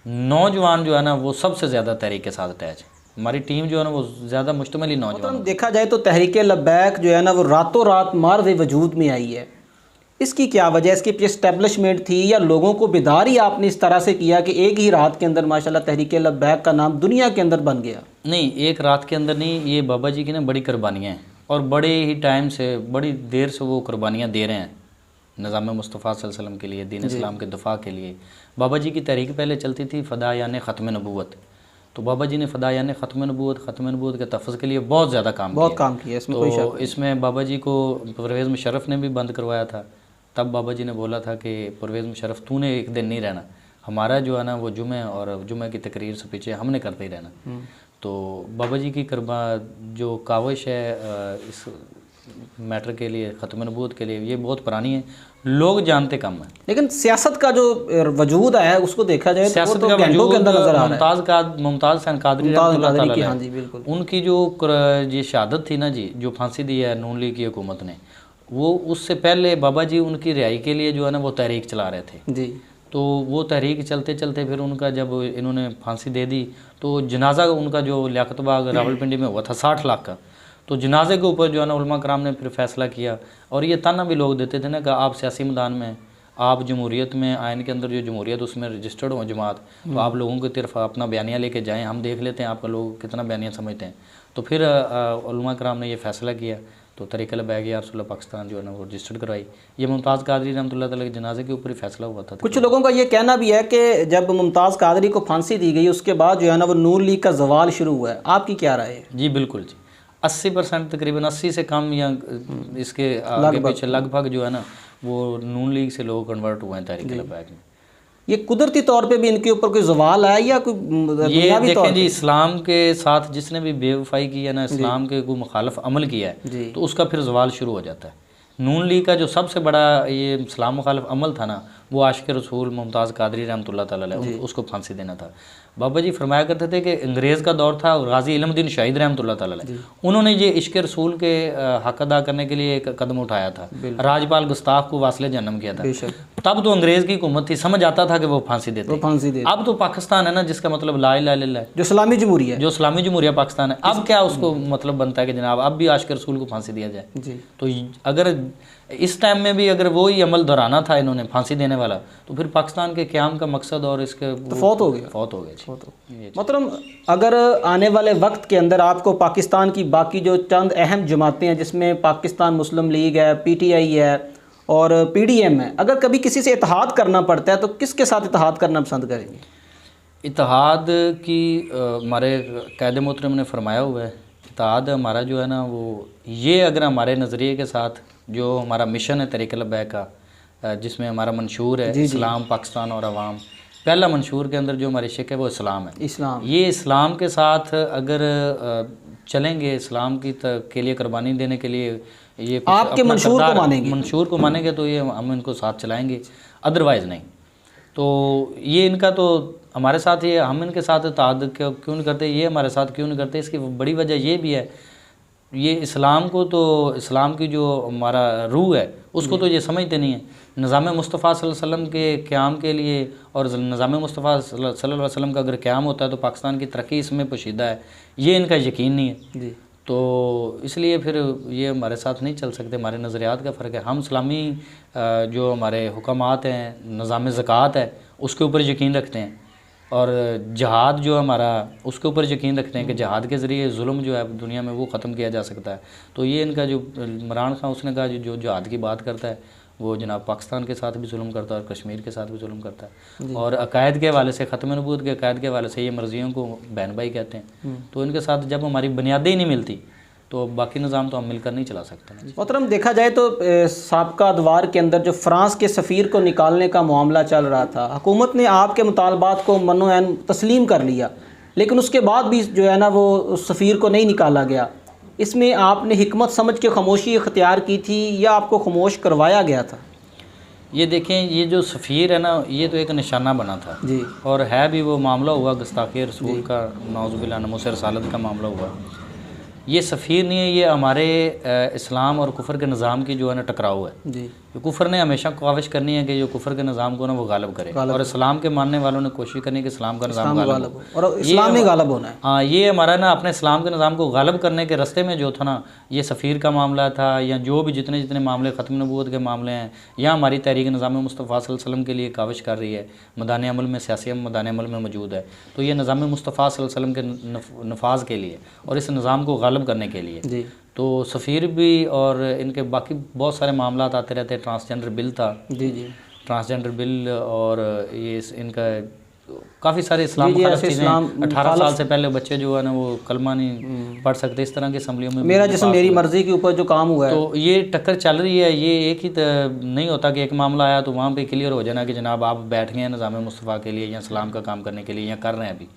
नौजवान जो है ना वो सबसे ज़्यादा तहरीक के साथ अटैच है। हमारी टीम जो है ना वो ज़्यादा मुश्तमिल नौजवान। देखा जाए तो तहरीक लब्बैक जो है ना वो रातों रात मार्ज़ वजूद में आई है, इसकी क्या वजह? इसकी इस्टेब्लिशमेंट थी या लोगों को बेदार ही आपने इस तरह से किया कि एक ही रात के अंदर माशाल्लाह तहरीक लब्बैक का नाम दुनिया के अंदर बन गया? नहीं, एक रात के अंदर नहीं, ये बाबा जी की ना बड़ी कुर्बानियाँ हैं और बड़े ही टाइम से बड़ी देर से वो कुर्बानियाँ दे रहे हैं निज़ाम मुस्तफ़ा सल्लल्लाहु अलैहि वसल्लम के लिए, दीन इस्लाम के दफ़ा के लिए। बाबा जी की तहरीक पहले चलती थी फ़दा यानी ख़त्म नबूवत, तो बाबा जी ने फ़दा यानी ख़त्म नबूवत के तफ़्ज़ के लिए बहुत ज़्यादा काम किया। इसमें कोई शक नहीं। इसमें बाबा जी को परवेज़ मुशर्रफ ने भी बंद करवाया था। तब बाबा जी ने बोला था कि परवेज़ मुशर्रफ तूने एक दिन नहीं रहना, हमारा जो है ना वो जुमे और जुमे की तकरीर से पीछे हमने करते ही रहना। तो बाबा जी की जो काविश है इस मैटर के लिए, ख़त्म नबूवत के लिए, ये बहुत पुरानी है, लोग जानते कम है। लेकिन सियासत का जो वजूद है उसको देखा जाए सियासत तो का घंटों के अंदर नजर आ रहा है। मुमताज़ हुसैन कादरी की, हाँ जी बिल्कुल, उनकी जो ये शहादत थी ना जी, जो फांसी दी है नून लीग की हुकूमत ने, वो उससे पहले बाबा जी उनकी रिहाई के लिए जो है ना वो तहरीक चला रहे थे जी। तो वो तहरीक चलते चलते फिर उनका जब इन्होंने फांसी दे दी तो जनाजा उनका जो लियाकत बाग रावलपिंडी में हुआ था 60 लाख का, तो जनाजे के ऊपर जो है ना उलमा कराम ने फिर फैसला किया। और ये ताना भी लोग देते थे ना कि आप सियासी मैदान में, आप जमहूरियत में, आइन के अंदर जो जमहूरियत उसमें रजिस्टर्ड हो जमात, तो आप लोगों की तरफ अपना बयानिया लेके जाएं, हम देख लेते हैं आपका लोग कितना बयानिया समझते हैं। तो फिर उलमा कराम ने ये फैसला किया तो तरीक़े लब्बैक या रसूल पाकिस्तान जो है ना वो रजिस्टर्ड करवाई। ये मुमताज़ कादरी रहमतुल्लाह तआला के जनाजे के ऊपर ही फैसला हुआ था। कुछ लोगों का ये कहना भी है कि जब मुमताज़ कादरी को फांसी दी गई उसके बाद जो है ना वो नून लीग का जवाल शुरू हुआ है, आपकी क्या राय है? जी बिल्कुल जी, 80% तकरीबन 80 से कम या इसके आगे पीछे लगभग जो है ना वो नून लीग से लोग कन्वर्ट हुए हैं तहरीक लब्बैक में। ये कुदरती तौर पे भी इनके ऊपर कोई जवाल आया या कोई ये देखें जी, इस्लाम के साथ जिसने भी बेवफाई की है ना, इस्लाम के कोई मुखालफ अमल किया है तो उसका फिर जवाल शुरू हो जाता है। नून लीग का जो सबसे बड़ा ये इस्लाम मुखालफ अमल था ना, वो आशिक रसूल मुमताज़ कादरी रहमतुल्लाह तआला अलैह उसको फांसी देना था। बाबा जी फरमाया करते थे कि अंग्रेज़ का दौर था और गाजी इल्मुद्दीन शाहिद रहमतुल्लाह तआला अलैह, उन्होंने ये इश्क रसूल के हक अदा करने के लिए एक कदम उठाया था, राजपाल गुस्ताख को वासले जन्म किया था। तब तो अंग्रेज़ की हुकूमत थी, समझ आता था कि वो फांसी देते। अब तो पाकिस्तान है ना, जिसका मतलब ला इलाहा इल्लल्लाह है, जो इस्लामी जमहूरिया है, जो इस्लामी जमहूरिया पाकिस्तान है। अब क्या उसको मतलब बनता है कि जनाब अब भी आशिक रसूल को फांसी दिया जाए? तो अगर इस टाइम में भी अगर वो ही अमल दोहराना था इन्होंने फांसी देने वाला, तो फिर पाकिस्तान के क़याम का मकसद और इसके तो फौत हो गया। मतलब अगर आने वाले वक्त के अंदर आपको पाकिस्तान की बाकी जो चंद अहम जमातें हैं जिसमें पाकिस्तान मुस्लिम लीग है, PTI है और PDM है, अगर कभी किसी से इत्तेहाद करना पड़ता है तो किसके साथ इत्तेहाद करना पसंद करेंगे? इत्तेहाद की हमारे कायदे मोहतरम ने फरमाया हुआ है, इत्तेहाद हमारा जो है ना वो ये अगर हमारे नज़रिए के साथ जो हमारा मिशन है तहरीक लब्बैक का, जिसमें हमारा मंशूर है इस्लाम पाकिस्तान और अवाम, पहला मंशूर के अंदर जो हमारी शिक है वो इस्लाम है। ये इस्लाम के साथ अगर चलेंगे, इस्लाम की के लिए कुर्बानी देने के लिए ये आपके मंशूर को मानेंगे तो ये हम इनको साथ चलाएंगे, अदरवाइज़ नहीं। तो ये इनका तो हमारे साथ ये, हम इनके साथ इत्तेहाद क्यों नहीं करते, ये हमारे साथ क्यों नहीं करते, इसकी बड़ी वजह ये भी है, ये इस्लाम को तो, इस्लाम की जो हमारा रूह है उसको तो ये समझते नहीं है। निज़ाम मुस्तफ़ा सल्लल्लाहु अलैहि वसल्लम के क़याम के लिए और निज़ाम मुस्तफ़ा सल्लल्लाहु अलैहि वसल्लम का अगर क़याम होता है तो पाकिस्तान की तरक्की इसमें पोशीदा है, ये इनका यकीन नहीं है। तो इसलिए फिर ये हमारे साथ नहीं चल सकते, हमारे नज़रियात का फ़र्क है। हम इस्लामी जो हमारे हुक्मात हैं, निज़ाम ज़कात है, उसके ऊपर यकीन रखते हैं, और जहाद जो हमारा उसके ऊपर यकीन रखते हैं कि जहाद के ज़रिए जुल्म जो है दुनिया में वो ख़त्म किया जा सकता है। तो ये इनका जो इमरान खान उसने कहा जो जहाद की बात करता है वो जनाब पाकिस्तान के साथ भी जुल्म करता है और कश्मीर के साथ भी जुल्म करता है, और अकायद के हवाले से ख़त्म नबूवत के अकायद के हवाले से ये मर्जियों को बहन भाई कहते हैं। तो इनके साथ जब हमारी बुनियादें ही नहीं मिलती तो बाकी निज़ाम तो हम मिलकर नहीं चला सकते। मोहतरम देखा जाए तो साबका अदवार के अंदर जो फ्रांस के सफ़ीर को निकालने का मामला चल रहा था, हुकूमत ने आपके मुतालबात को मनो-ऐन तस्लीम कर लिया, लेकिन उसके बाद भी जो है ना वो सफ़ीर को नहीं निकाला गया। इसमें आपने हिकमत समझ के खामोशी इख्तियार की थी या आपको खामोश करवाया गया था? ये देखें, ये जो सफ़ीर है ना, ये तो एक निशाना बना था जी, और है भी वो मामला हुआ गुस्ताखी रसूल का, नाउज़ुबिल्लाह नमूस रसालत का मामला हुआ। ये सफ़ीर नहीं है, ये हमारे इस्लाम और कुफर के निज़ाम की जो है ना टकराव है जी। कुफर ने हमेशा कोशिश करनी है कि जो कुफर के निज़ाम को ना वो गालब करे, और इस्लाम के मानने वालों ने कोशिश करनी है कि इस्लाम का निज़ाम गालब हो, और इस्लाम ने गालब होना है। हाँ, ये हमारा ना अपने इस्लाम के निज़ाम को गालब करने के रास्ते में जो था ना, ये सफ़ीर का मामला था, या जो भी जितने जितने मामले ख़त्म नबूवत के मामले हैं, या हमारी तहरीक निज़ाम मुस्तफ़ा सल्लल्लाहु अलैहि वसल्लम के लिए काविश कर रही है, मैदान अमल में, सियासी मैदान अमल में मौजूद है। तो ये निज़ाम मुस्तफ़ा सल्लल्लाहु अलैहि वसल्लम के नफाज के लिए और इस निज़ाम को गालब करने के लिए। तो सफ़ीर भी और इनके बाकी बहुत सारे मामला आते रहते हैं। ट्रांसजेंडर बिल था, जी जी, ट्रांसजेंडर बिल, और ये इनका काफ़ी सारे इस्लाम खालिफ चीज़ें। 18 साल से पहले बच्चे जो है ना वो कलमा नहीं पढ़ सकते, इस तरह की असम्बलियों में मेरा जिस्म मेरी मर्ज़ी के ऊपर जो काम हुआ है। तो ये टक्कर चल रही है। ये एक ही नहीं होता कि एक मामला आया तो वहाँ पे क्लियर हो जाना कि जनाब आप बैठ गए हैं निज़ाम मुस्तफ़ा के लिए या इस्लाम का काम करने के लिए, या कर रहे हैं अभी।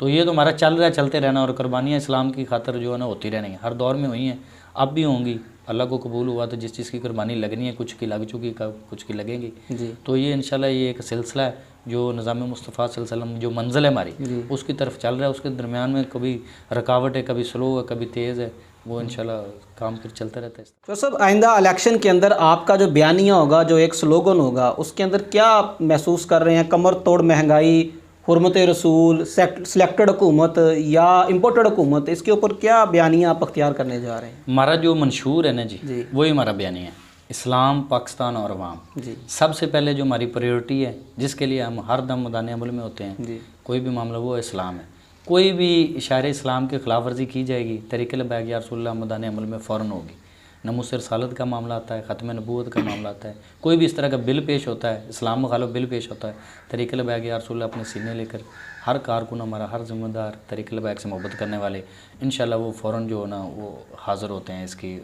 तो ये तो हमारा चल रहा है, चलते रहना, और कुर्बानियाँ इस्लाम की खातर जो है ना होती रहनी है, हर दौर में हुई हैं, अब भी होंगी। अल्लाह को कबूल हुआ तो जिस चीज़ की कुर्बानी लगनी है, कुछ की लग चुकी, कुछ की लगेंगी जी। तो ये इंशाल्लाह ये एक सिलसिला है जो निज़ाम मुस्तफ़ा सल्लल्लाहु अलैहि वसल्लम जो मंजिल है हमारी उसकी तरफ चल रहा है। उसके दरमियान में कभी रुकावट है, कभी स्लो है, कभी तेज़ है, वो इंशाल्लाह काम फिर चलता रहता है। तो सब आइंदा इलेक्शन के अंदर आपका जो बयानिया होगा, जो एक स्लोगन होगा, उसके अंदर क्या आप महसूस कर रहे हैं? कमर तोड़ महंगाई, हुर्मत रसूल, सिलेक्टेड हुकूमत या इम्पोर्टेड हुकूमत, इसके ऊपर क्या बयानिया आप अख्तियार करने जा रहे हैं? हमारा जो मंशूर है ना जी, वही हमारा बयानिया है, इस्लाम, पाकिस्तान और अवाम जी। सबसे पहले जो हमारी प्रायोरिटी है, जिसके लिए हम हर दम मैदान अमल में होते हैं जी, कोई भी मामला, वो इस्लाम है। कोई भी इशारे इस्लाम की खिलाफ वर्जी की जाएगी, तरीक़े लबैक या रसूलुल्लाह मैदान अमल में फ़ौरन होगी। नमूस रसालत का मामला आता है, ख़त्म नबूवत का मामला आता है, कोई भी इस तरह का बिल पेश होता है, इस्लाम मुखालिफ बिल पेश होता है, तरीक़े लबैक या रसूलुल्लाह अपने सीने लेकर हर कारकुन हमारा, हर ज़िम्मेदार तरीक़े लबैक से मोहब्बत करने वाले इंशाल्लाह वो फ़ौरन जो है ना वो हाज़िर होते हैं इसकी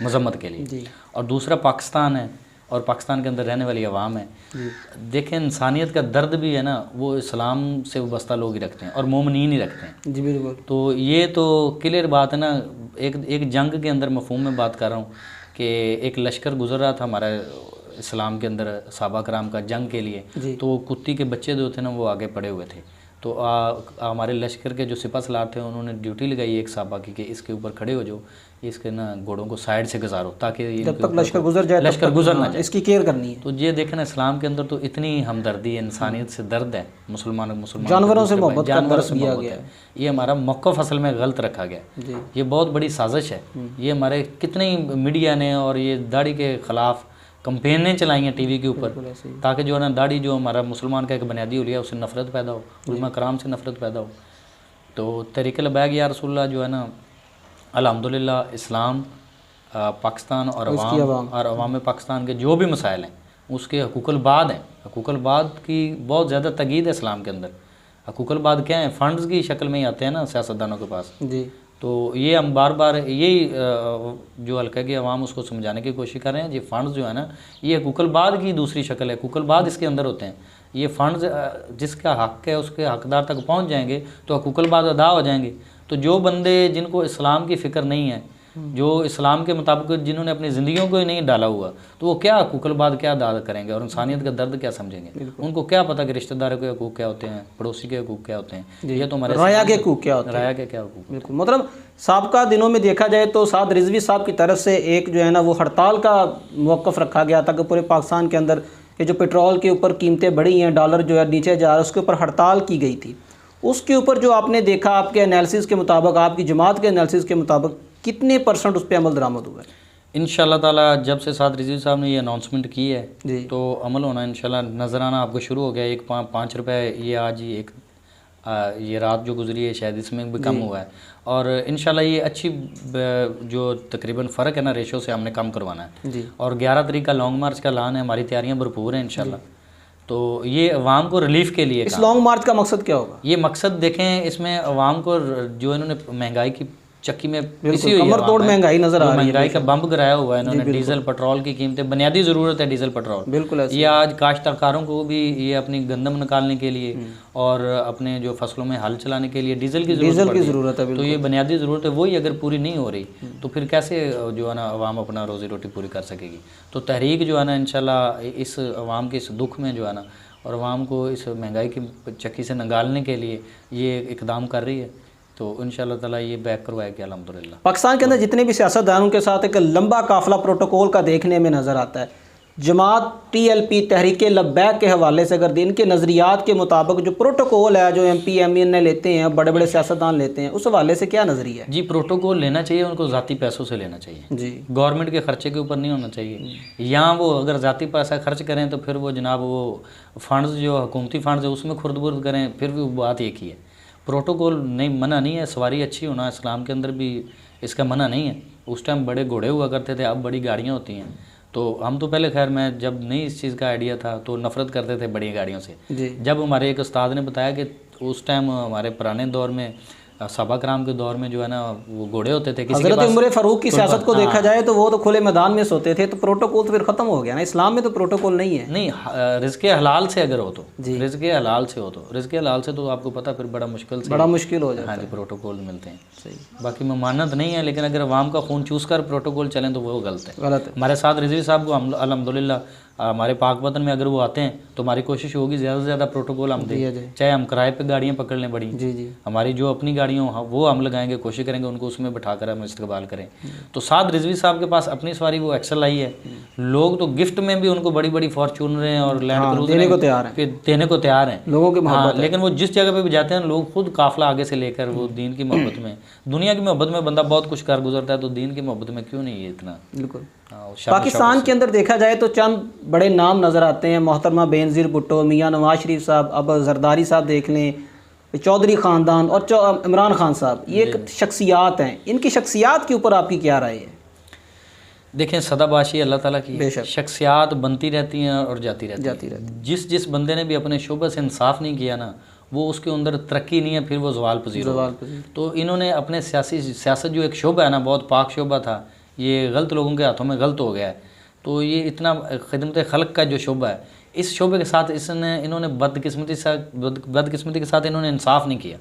मज़म्मत के लिए। और दूसरा पाकिस्तान है, और पाकिस्तान के अंदर रहने वाली अवाम है। देखें, इंसानियत का दर्द भी है ना, वो इस्लाम से वाबस्ता लोग ही रखते हैं और मोमिनीन ही रखते हैं जी, बिल्कुल। तो ये तो क्लियर बात है ना। एक जंग के अंदर मफहूम में बात कर रहा हूँ कि एक लश्कर गुजर रहा था हमारा इस्लाम के अंदर सहाबा कराम का जंग के लिए, तो कुत्ती के बच्चे जो थे ना वो आगे पड़े हुए थे। तो हमारे लश्कर के जो सिपा सलार थे उन्होंने ड्यूटी लगाई एक सहाबा की कि इसके ऊपर खड़े हो जाओ, इसके ना घोड़ों को साइड से गुजारो ताकि जब तक लश्कर गुजर जाए, लश्कर गुजर ना जाए, इसकी केयर करनी है। तो ये देखें ना, इस्लाम के अंदर तो इतनी हमदर्दी है, इंसानियत से दर्द है, मुसलमान जानवरों से मोहब्बत है। ये हमारा मौक़िफ़ असल में गलत रखा गया, ये बहुत बड़ी साजिश है। ये हमारे कितनी मीडिया ने और ये दाढ़ी के ख़िलाफ़ कंपेनें चलाई हैं टीवी के ऊपर, ताकि जो है ना दाढ़ी जो हमारा मुसलमान का एक बुनियादी हुलिया, उससे नफ़रत पैदा हो, उलमा कराम से नफ़रत पैदा हो। तो तरीक़े लबैक या रसूलुल्लाह जो है ना, अल्हम्दुलिल्लाह इस्लाम, पाकिस्तान और अवाम पाकिस्तान के जो भी मसाइल हैं उसके हकूक़ुल बाद हैं। हकूक़ुल बाद की बहुत ज़्यादा तकीद है इस्लाम के अंदर। हकूक़ुल बाद क्या है? फ़ंड्स की शक्ल में ही आते हैं ना सियासतदानों के पास जी। तो ये हम बार बार यही जो हल्का की अवाम उसको समझाने की कोशिश कर रहे हैं। ये फ़ंड्स जो है ना, ये हकूक़ुल बाद की दूसरी शक्ल है। हकूक़ुल बाद इसके अंदर होते हैं। ये फ़ंड्स जिसका हक़ है उसके हक़दार तक पहुँच जाएंगे तो हकूक़ुल बाद अदा हो जाएंगे। तो जो बंदे जिनको इस्लाम की फ़िक्र नहीं है, जो इस्लाम के मुताबिक जिन्होंने अपनी ज़िंदगियों को ही नहीं डाला हुआ, तो वो क्या हकूक़ुल बाद क्या अदा करेंगे और इंसानियत का दर्द क्या समझेंगे? उनको क्या पता कि रिश्तेदारों के हकूक़ क्या होते हैं, पड़ोसी के हकूक़ क्या होते हैं, ये तो हमारे राया के हकूक़ क्या होते हैं, राया के क्या हकूक़। बिल्कुल। मतलब साबका दिनों में देखा जाए तो साद रिजवी साहब की तरफ से एक जो है ना वो हड़ताल का मौक़िफ़ रखा गया था कि पूरे पाकिस्तान के अंदर ये जो पेट्रोल के ऊपर कीमतें बढ़ी हैं, डॉलर जो है नीचे जा रहा है, उसके ऊपर हड़ताल की गई थी। उसके ऊपर जो आपने देखा, आपके एनालिसिस के मुताबिक, आपकी जमात के एनालिसिस के मुताबिक कितने % उस पर अमल दरामद हुआ है? इंशाल्लाह ताला जब से साद रिजवी साहब ने ये अनाउंसमेंट की है जी। तो अमल होना इंशाल्लाह नज़र आना आपको शुरू हो गया। एक 5 रुपये ये आज ही ये रात जो गुजरी है शायद इसमें भी कम हुआ है, और इंशाल्लाह ये अच्छी जो तकरीबन फ़र्क है ना रेशो से हमने कम करवाना है जी। और 11 तारीख का लॉन्ग मार्च का ऐलान है, हमारी तैयारियां भरपूर हैं इंशाल्लाह। तो ये अवाम को रिलीफ के लिए इस लॉन्ग मार्च का मकसद क्या होगा? ये मकसद देखें, इसमें अवाम को जो इन्होंने महंगाई की चक्की में पिसी हुई है, कमर तोड़ महंगाई नजर आ रही है, महंगाई का बम्प गिराया हुआ है इन्होंने। डीजल पेट्रोल की कीमतें, बुनियादी ज़रूरत है डीजल पेट्रोल, बिल्कुल ऐसे। ये आज काश्तकारों को भी ये अपनी गंदम निकालने के लिए और अपने जो फसलों में हल चलाने के लिए डीजल की ज़रूरत है। तो ये बुनियादी ज़रूरत है, वही अगर पूरी नहीं हो रही तो फिर कैसे जो है ना अवाम अपना रोज़ी रोटी पूरी कर सकेगी। तो तहरीक जो है ना इंशाल्लाह इस अवाम के इस दुख में जो है ना और अवाम को इस महंगाई की चक्की से निकालने के लिए ये इकदाम कर रही है। तो इंशाल्लाह ताला ये बैक करवाएगी अल्हम्दुलिल्लाह। पाकिस्तान के अंदर जितने भी सियासतदानों के साथ एक लंबा काफिला प्रोटोकॉल का देखने में नज़र आता है। जमात TLP तहरीक लब्बैक के हवाले से अगर इनके नज़रियात के मुताबिक जो प्रोटोकॉल है जो MP MN लेते हैं, बड़े बड़े सियासतदान लेते हैं, उस हवाले से क्या नज़रिया है? जी, प्रोटोकॉल लेना चाहिए उनको, ज़ाती पैसों से लेना चाहिए जी, गवर्नमेंट के खर्चे के ऊपर नहीं होना चाहिए। यहाँ वो अगर ज़ाती पैसा खर्च करें तो फिर वो जनाब वो फंड्स जो हुकूमती फंड्स है उसमें खुर्द-बुर्द करें, फिर भी बात एक ही है। प्रोटोकॉल नहीं, मना नहीं है, सवारी अच्छी होना इस्लाम के अंदर भी इसका मना नहीं है। उस टाइम बड़े घोड़े हुआ करते थे, अब बड़ी गाड़ियाँ होती हैं। तो हम तो पहले खैर मैं जब नहीं इस चीज़ का आइडिया था तो नफ़रत करते थे बड़ी गाड़ियों से। जब हमारे एक उस्ताद ने बताया कि उस टाइम हमारे पुराने दौर में सहाबा कराम के दौर में जो है ना वो घोड़े होते थे, किसी के पास उमर फारूक की सियासत को देखा जाए तो वो तो खुले मैदान में सोते थे, तो प्रोटोकॉल तो फिर ख़त्म हो गया ना। इस्लाम में तो प्रोटोकॉल नहीं है। नहीं, रिज़्क़ हलाल से अगर हो तो, रिज़्क़ हलाल से हो तो, रिज़्क़ हलाल से तो आपको पता फिर बड़ा मुश्किल हो जाता है। हाँ जी, प्रोटोकॉल मिलते हैं। सही, बाकी ममानत नहीं है, लेकिन अगर अवाम का खून चूस कर प्रोटोकॉल चलें तो वो गलत है। हमारे साथ रिजवी साहब को अल्हम्दुलिल्लाह हमारे पाक वतन में अगर वो आते हैं तो हमारी कोशिश होगी ज़्यादा से ज़्यादा प्रोटोकॉल हम दें, चाहे हम किराए पे गाड़ियाँ पकड़ लें बड़ी। जी। हमारी जो अपनी गाड़ियाँ हो वो हम लगाएंगे, कोशिश करेंगे उनको उसमें बैठा कर हम इस्तेमाल करें। तो साथ रिजवी साहब के पास अपनी सवारी वो एक्सल आई है, लोग तो गिफ्ट में भी उनको बड़ी बड़ी फॉर्च्यूनरें और लैंड क्रूजर देने को तैयार हैं लोगों के मोहब्बत। लेकिन वो जिस जगह पे भी जाते हैं लोग खुद काफिला आगे से लेकर वो दीन की मोहब्बत में, दुनिया की मोहब्बत में बंदा बहुत कुछ कर गुजरता है, तो दीन की मोहब्बत में क्यों नहीं है इतना। बिल्कुल। पाकिस्तान के अंदर देखा जाए तो चंद बड़े नाम नज़र आते हैं, मोहतरमा बेनज़ीर भुट्टो, मियाँ नवाज शरीफ साहब, अब जरदारी साहब देख लें, चौधरी ख़ानदान और इमरान खान साहब, ये एक शख्सियात हैं। इनकी शख्सियात के ऊपर आपकी क्या राय है? देखें, सदाबाशी अल्लाह ताला की शख्सियात बनती रहती हैं और जाती रहती है। जिस बंदे ने भी अपने शोबे से इंसाफ नहीं किया ना, वो उसके अंदर तरक्की नहीं है, फिर वो ज़वाल पज़ीर। तो इन्होंने अपने सियासत जो एक शोबा है ना, बहुत पाक शोबा था, ये गलत लोगों के हाथों में गलत हो गया है। तो ये इतना खिदमत खल्क का जो शोबा है, इस शोबे के साथ इन्होंने बदकिस्मती के साथ इन्होंने इंसाफ नहीं किया,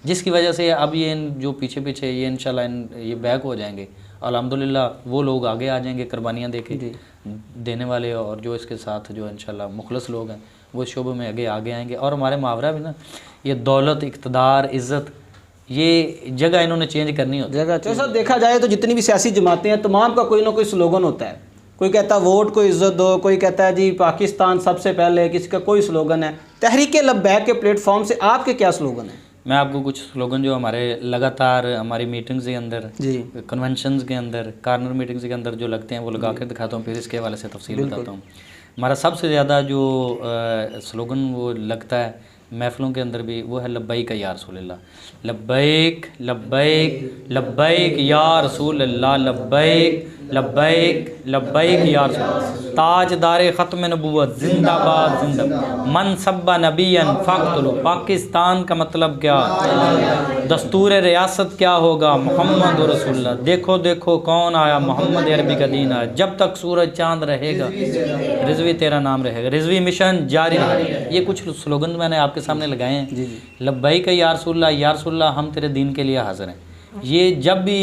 जिसकी वजह से अब ये जो पीछे ये इंशाल्लाह ये बैक हो जाएंगे। अल्हम्दुलिल्लाह वो लोग आगे आ जाएंगे कुर्बानियाँ देने वाले, और जो इसके साथ जो इंशाल्लाह मुखलस लोग हैं वो इस शोबे में आगे आएंगे। और हमारे मुहावरा भी ना, ये दौलत, इक़्तिदार, इज़्ज़त, ये जगह इन्होंने चेंज करनी होती है। तो सर देखा जाए तो जितनी भी सियासी जमातें हैं, तमाम का कोई ना कोई स्लोगन होता है। कोई कहता है वोट को इज़्ज़त दो, कोई कहता है जी पाकिस्तान सबसे पहले, किसी का कोई स्लोगन है। तहरीक लब्बैक के प्लेटफॉर्म से आपके क्या स्लोगन है? मैं आपको कुछ स्लोगन जो हमारे लगातार हमारी मीटिंग्स के अंदर, कन्वेंशंस के अंदर, कार्नर मीटिंग्स के अंदर जो लगते हैं वो लगा कर दिखाता हूँ, फिर इसके हवाले से तफसील बताता हूँ। हमारा सबसे ज़्यादा जो स्लोगन वो लगता है महफ़िलों के अंदर भी, वो है लब्बैक या रसूलल्लाह। लब्बैक लब्बैक लब्बैक या रसूलल्लाह, लब्बैक लब्बैक लब्बैक या रसूलल्लाह। ताजदार ख़त्म नबुव्वत जिंदाबाद जिंदाबाद, मन सब्बा नबियन फ़क़्तुलू। पाकिस्तान का मतलब क्या, दस्तूर रियासत क्या होगा, मोहम्मद रसूलुल्लाह। देखो देखो कौन आया, मोहम्मद अरबी का दीन आया। जब तक सूरज चांद रहेगा रिजवी तेरा नाम रहेगा, रिजवी मिशन जारी रहेगा। ये कुछ स्लोगन मैंने आपके सामने लगाए हैं। लब्बैक या रसूलल्लाह, या रसूलल्लाह हम तेरे दीन के लिए हाज़िर हैं। ये जब भी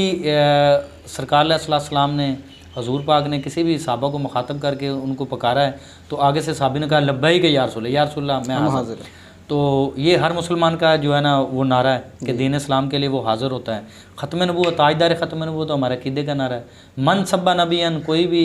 सरकार अलैहि सलाम ने, हजूर पाक ने किसी भी सहाबा को मुखातब करके उनको पकारा है, तो आगे से साहबी ने कहा लब्बैक या रसूलल्लाह, या रसूलल्लाह मैं हाज़िर। तो ये हर मुसलमान का जो है ना वो नारा है कि दीन इस्लाम के लिए वो हाज़िर होता है। ख़त्म नबूवत, ताजदार ख़त्म नबूवत तो हमारे अक़ीदे का नारा है। मन सब्बा नबियन, कोई भी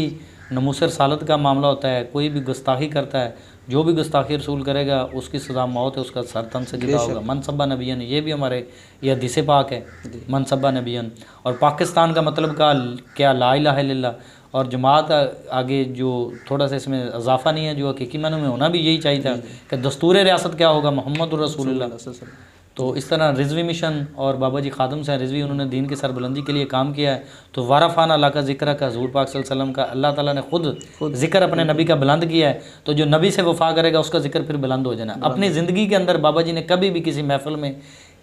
नमूस रसालत का मामला होता है, कोई भी गुस्ताखी करता है जो भी गुस्ताखी रसूल करेगा उसकी सज़ा मौत है, उसका सर तन से जुदा होगा। मनसबा नबियन, ये भी हमारे ये हदीस पाक है, मनसबा नबियन। और पाकिस्तान का मतलब का क्या, ला इलाहा इल्लल्लाह। और जमात आगे जो थोड़ा सा इसमें इजाफा नहीं है, जो हकीकी मानों में होना भी यही चाहिए था कि दस्तूर रियासत क्या होगा, मोहम्मद रसूलुल्लाह। तो इस तरह रिजवी मिशन और बाबा जी खादम से रिजवी, उन्होंने दीन की सरबुलंदी के लिए काम किया है। तो वाराफाना अल्लाह का जिक्र का, हज़ूर पाक सल्लल्लाहु अलैहि वसल्लम का अल्लाह ताला ने खुद जिक्र अपने नबी का बुलंद किया है। तो जो नबी से वफा करेगा उसका जिक्र फिर बुलंद हो जाना। अपनी ज़िंदगी के अंदर बाबा जी ने कभी भी किसी महफिल में,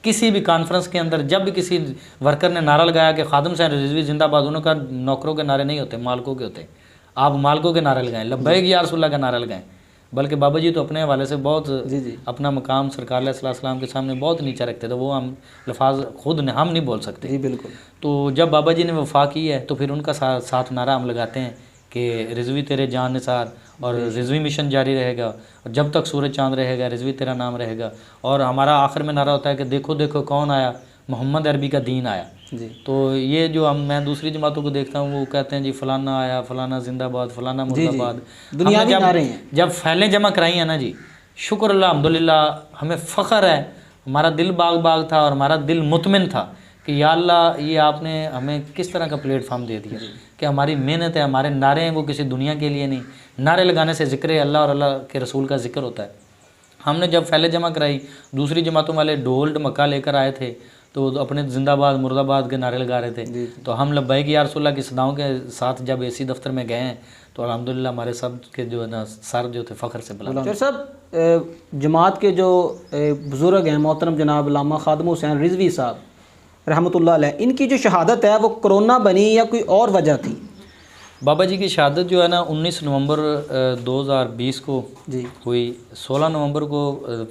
किसी भी कॉन्फ्रेंस के अंदर, जब भी किसी वर्कर ने नारा लगाया कि खादम से रिजवी जिंदाबाद, उनका नौकरों के नारे नहीं होते, मालकों के होते। आप मालकों के नारे लगाएं, लब्बैक या रसूलल्लाह का नारा लगाएं। बल्कि बाबा जी तो अपने हवाले से बहुत अपना मकाम सरकार अलैहिस्सलाम के सामने बहुत नीचा रखते थे। वो हम लफाज खुद ने हम नहीं बोल सकते। जी बिल्कुल। तो जब बाबा जी ने वफा की है तो फिर उनका साथ नारा हम लगाते हैं कि रिजवी तेरे जान निसार, और रिजवी मिशन जारी रहेगा, और जब तक सूरज चांद रहेगा रिजवी तेरा नाम रहेगा। और हमारा आखिर में नारा होता है कि देखो देखो कौन आया, मोहम्मद अरबी का दीन आया। जी। तो ये जो मैं दूसरी जमातों को देखता हूँ, वो कहते हैं जी फलाना आया, फलाना जिंदाबाद, फलाना मुर्दाबाद। दुनियावी नारे हैं। जब फैलें जमा कराई है ना जी, शुक्र अल्लाह अल्हम्दुलिल्लाह, हमें फ़ख्र है, हमारा दिल बाग बाग था और हमारा दिल मुतमिन था कि या अल्लाह ये आपने हमें किस तरह का प्लेटफॉर्म दे दिया कि हमारी मेहनत है, हमारे नारे हैं, वो किसी दुनिया के लिए नहीं। नारे लगाने से ज़िक्र अल्लाह और अल्लाह के रसूल का जिक्र होता है। हमने जब फैले जमा कराई, दूसरी जमातों वाले ढोल ढमक्का लेकर आए थे, तो अपने जिंदाबाद मुर्दाबाद के नारे लगा रहे थे। तो हम लब्बैक या रसूलल्लाह की सदाओं के साथ जब एसी दफ्तर में गए हैं तो अल्हम्दुलिल्लाह हमारे सब के जो है ना सर जो थे फ़ख्र से बुलंद। सर साहब, जमात के जो बुज़ुर्ग हैं मोहतरम जनाब अल्लामा खादम हुसैन रिजवी साहब रहमतुल्लाह अलैह, इनकी जो शहादत है वो कोरोना बनी या कोई और वजह थी? बाबा जी की शहादत जो है ना 19 नवंबर 2020 को जी हुई। 16 नवंबर को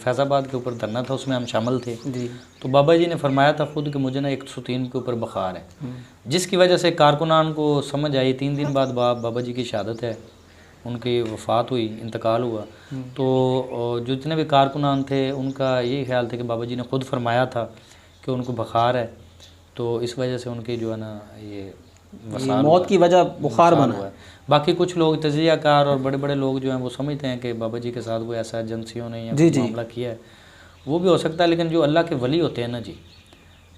फैज़ाबाद के ऊपर धरना था, उसमें हम शामिल थे। जी। तो बाबा जी ने फरमाया था खुद कि मुझे ना 103 के ऊपर बुखार है, जिसकी वजह से कारकुनान को समझ आई। 3 दिन बाद बाबा जी की शहादत है, उनकी वफ़ात हुई, इंतकाल हुआ। तो जो जितने भी कारकुनान थे उनका यही ख्याल था कि बाबा जी ने खुद फरमाया था कि उनको बुखार है, तो इस वजह से उनकी जो है ना ये मौत की वजह बुखार बना हुआ है। बाकी कुछ लोग तजियाकार और बड़े बड़े लोग जो हैं वो समझते हैं कि बाबा जी के साथ कोई ऐसा एजेंसियों ने या मामला किया है, वो भी हो सकता है। लेकिन जो अल्लाह के वली होते हैं ना जी,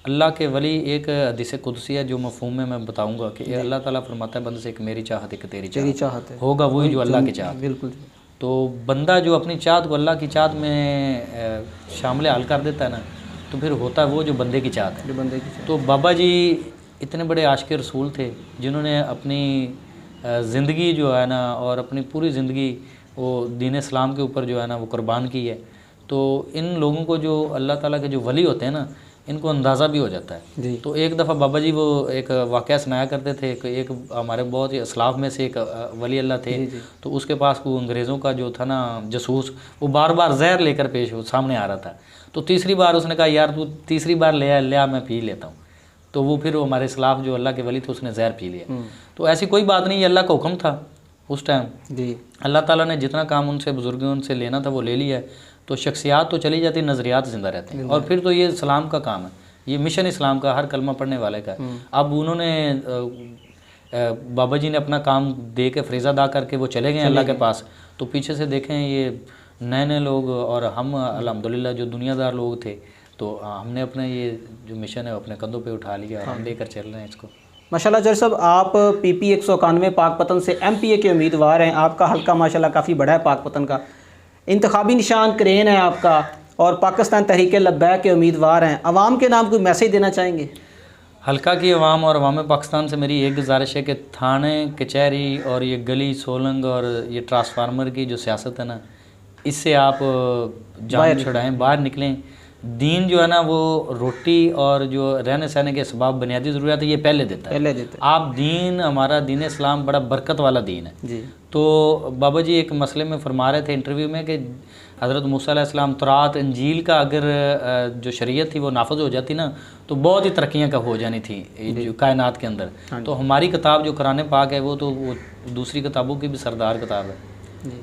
अल्लाह के वली, एक हदीस कुदसी है जो मफहूम में मैं बताऊंगा कि अल्लाह ताला फरमाता है बंदे से, एक मेरी चाहत एक तेरी चाहत होगा वही जो अल्लाह की चाहत। बिल्कुल। तो बंदा जो अपनी चाहत को अल्लाह की चाहत में शामिल हाल कर देता है ना, तो फिर होता है वो जो बंदे की चाहत है, बंदे की चाहत। तो बाबा जी इतने बड़े आशिक रसूल थे जिन्होंने अपनी ज़िंदगी जो है ना और अपनी पूरी ज़िंदगी वो दीन इस्लाम के ऊपर जो है ना वो कुर्बान की है। तो इन लोगों को जो अल्लाह ताला के जो वली होते हैं ना, इनको अंदाज़ा भी हो जाता है जी। तो एक दफ़ा बाबा जी वो एक वाक़या सुनाया करते थे कि एक हमारे बहुत ही असलाफ में से एक वली अल्लाह थे जी। तो उसके पास वो अंग्रेज़ों का जो था ना जसूस, वो बार बार जहर लेकर पेश हो सामने आ रहा था। तो तीसरी बार उसने कहा यार तू तीसरी बार ले आ मैं पी लेता हूँ। तो वो फिर हमारे खिलाफ जो अल्लाह के वली थे उसने जहर पी लिया। तो ऐसी कोई बात नहीं, ये अल्लाह का हुक्म था उस टाइम जी। अल्लाह ताला ने जितना काम उनसे बुजुर्गों से लेना था वो ले लिया है। तो शख्सियात तो चली जाती, नज़रियात ज़िंदा रहते हैं। और फिर तो ये इस्लाम का काम है, ये मिशन इस्लाम का हर कलमा पढ़ने वाले का। अब उन्होंने बाबा जी ने अपना काम दे के फरीज़ा अदा करके वो चले गए अल्लाह के पास। तो पीछे से देखें ये नए नए लोग और हम अल्हम्दुलिल्लाह जो दुनियादार लोग थे, तो हमने अपना ये जो मिशन है अपने कंधों पे उठा लिया और हम लेकर चल रहे हैं इसको। माशाल्लाह जर साहब, आप PP 191 पाकपतन से MPA के उम्मीदवार हैं। आपका हल्का माशाल्लाह काफ़ी बड़ा है पाकपतन का, इंतखाबी निशान क्रेन है आपका, और पाकिस्तान तहरीक लब्बैक के उम्मीदवार हैं। अवाम के नाम कोई मैसेज देना चाहेंगे? हल्का की अवाम और अवाम पाकिस्तान से मेरी एक गुजारिश है कि थाने कचहरी और ये गली सोलंग और ये ट्रांसफार्मर की जो सियासत है ना, इससे आप जान छुड़ाएँ, बाहर निकलें। दीन जो है ना वो रोटी और जो रहने सहने के असबाब बुनियादी ज़रूरत है ये पहले देता है। आप दीन, हमारा दीन इस्लाम बड़ा बरकत वाला दीन है जी। तो बाबा जी एक मसले में फरमा रहे थे इंटरव्यू में कि हज़रत मूसा अलैहिस्सलाम तौरात इंजील का अगर जो शरीयत थी वो नाफज हो जाती ना तो बहुत ही तरक्कियाँ का हो जानी थी जो कायनात के अंदर। तो हमारी किताब जो कुरान पाक है वो तो वो दूसरी किताबों की भी सरदार किताब है।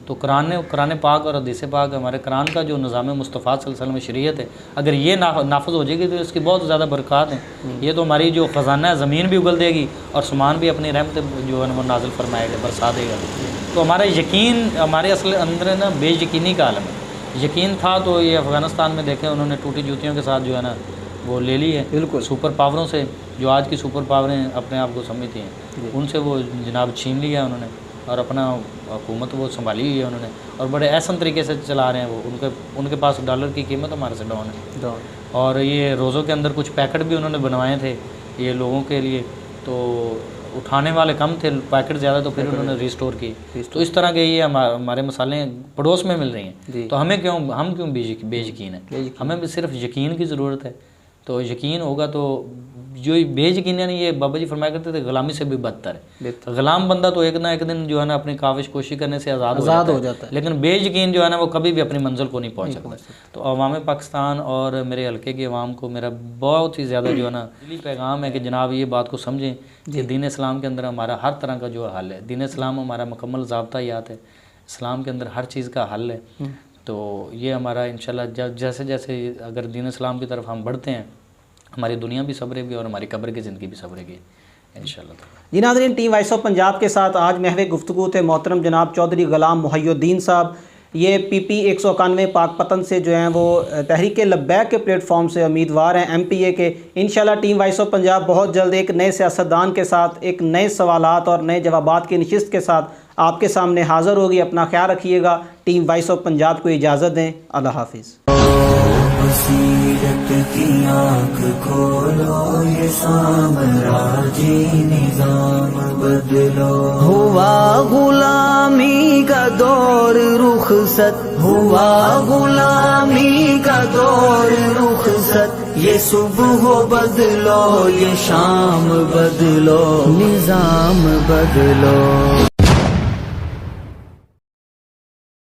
तो कुरान पाक और हदीस पाक, हमारे कुरान का जो निज़ाम मुस्तफ़ा सल्लल्लाहु अलैहि वसल्लम में शरीयत है, अगर ये नाफज हो जाएगी तो इसकी बहुत ज़्यादा बरक़ात हैं। ये तो हमारी जो ख़जाना है ज़मीन भी उगल देगी और समान भी अपनी रहमत जो है वो नाज़िल फरमाएगा, बरसा देगा। तो हमारा यकीन, हमारे असल अंदर है ना बेयकीनी का आलम है। यकीन था तो ये अफ़गानिस्तान में देखें उन्होंने टूटी जूतियों के साथ जो है ना वो ले ली है, बिल्कुल सुपर पावरों से, जो आज की सुपर पावरें अपने आप को समझती हैं, उनसे वो जनाब छीन लिया उन्होंने और अपना हुकूमत वो संभाली हुई है उन्होंने, और बड़े एहसन तरीके से चला रहे हैं वो। उनके पास डॉलर की कीमत हमारे से डाउन है। और ये रोज़ों के अंदर कुछ पैकेट भी उन्होंने बनवाए थे ये लोगों के लिए, तो उठाने वाले कम थे, पैकेट ज़्यादा, तो फिर उन्होंने रिस्टोर की। तो इस तरह के ये हमारे मसाले पड़ोस में मिल रही हैं, तो हमें हम क्यों बेयकीन है? हमें भी सिर्फ यकीन की ज़रूरत है। तो यकीन होगा तो जो बेयकीन है, नहीं, ये बाबा जी फरमाया करते थे गुलामी से भी बदतर है। गुलाम बंदा तो एक ना एक दिन जो है ना अपनी काविश कोशिश करने से आज़ाद हो जाता है, लेकिन बेयकीन जो है ना वो कभी भी अपनी मंजिल को नहीं पहुंच सकता। तो अवाम पाकिस्तान और मेरे हल्के की अवाम को मेरा बहुत ही ज़्यादा जो है ना दिली पैगाम है कि जनाब ये बात को समझें कि दीन इस्लाम के अंदर हमारा हर तरह का जो हल है। दीन इस्लाम हमारा मुकम्मल ज़ाब्ता-यात है, इस्लाम के अंदर हर चीज़ का हल है। तो ये हमारा इंशाल्लाह जैसे जैसे अगर दीन इस्लाम की तरफ हम बढ़ते हैं, हमारी दुनिया भी सबरेगी और हमारी कब्र की ज़िंदगी भी सबरेगी इंशाल्लाह। जी नाज़रीन, टीम वॉइस ऑफ पंजाब के साथ आज महवे गुफ्तगू थे मोहतरम जनाब चौधरी गुलाम मुहय्यद्दीन साहब। ये PP 191 पाकपतन से जो हैं वो तहरीक लब्बैक के प्लेटफॉर्म से उम्मीदवार हैं MPA के। इंशाल्लाह टीम वॉइस ऑफ पंजाब बहुत जल्द एक नए सियासतदान के साथ, एक नए सवालात और नए जवाबात की नशिस्त के साथ आपके सामने हाज़िर होगी। अपना ख्याल रखिएगा। टीम वॉइस ऑफ पंजाब को इजाज़त दें। अल्लाह हाफिज़। बसीरत की आँख खोलो, ये साम्राज्य निजाम बदलो। हुआ गुलामी का दौर रुखसत, हुआ गुलामी का दौर रुखसत। ये सुबह बदलो, ये शाम बदलो, निजाम बदलो।